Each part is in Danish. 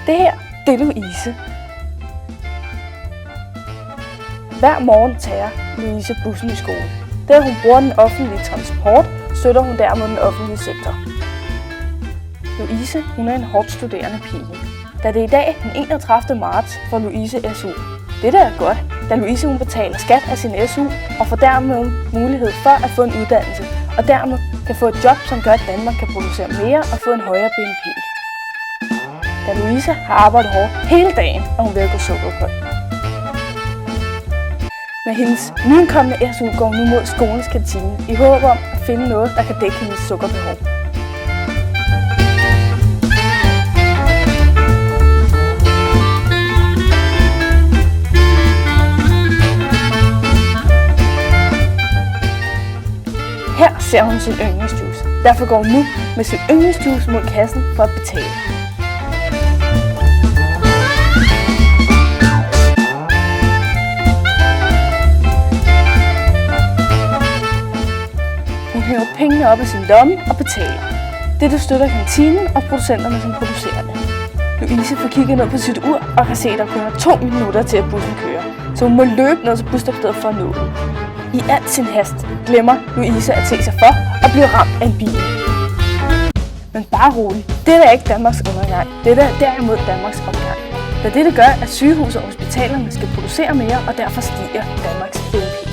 Det her, det er Louise. Hver morgen tager Louise bussen i skole. Da hun bruger den offentlige transport, støtter hun dermed den offentlige sektor. Louise, hun er en hårdt studerende pige. Da det i dag den 31. marts får Louise SU. Det er godt, da Louise hun betaler skat af sin SU og får dermed mulighed for at få en uddannelse, og dermed kan få et job, som gør, at Danmark kan producere mere og få en højere BNP. Da Louise har arbejdet hårdt hele dagen, er hun ved at gå sukkerkold. Men hendes nyankomne SU går nu mod skolens kantine i håb om at finde noget, der kan dække hendes sukkerbehov. Her ser hun sin yndlingsjuice. Derfor går hun nu med sin yndlingsjuice mod kassen for at betale. Hun hæver pengene op af sin lomme og betaler. Dette støtter kantinen og producenterne, som producerer det. Louise får kigget ned på sit ur og kan se, at der kun er 2 minutter til, at bussen kører. Så hun må løbe ned til busstoppestedet for at nå den. I al sin hast glemmer Louise at se sig for og bliver ramt af en bil. Men bare rolig, det er ikke Danmarks undergang. Det er derimod Danmarks opgang. Da dette gør, at sygehus og hospitalerne skal producere mere, og derfor stiger Danmarks BNP.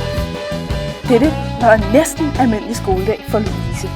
Dette var en næsten almindelig skoledag for Louise.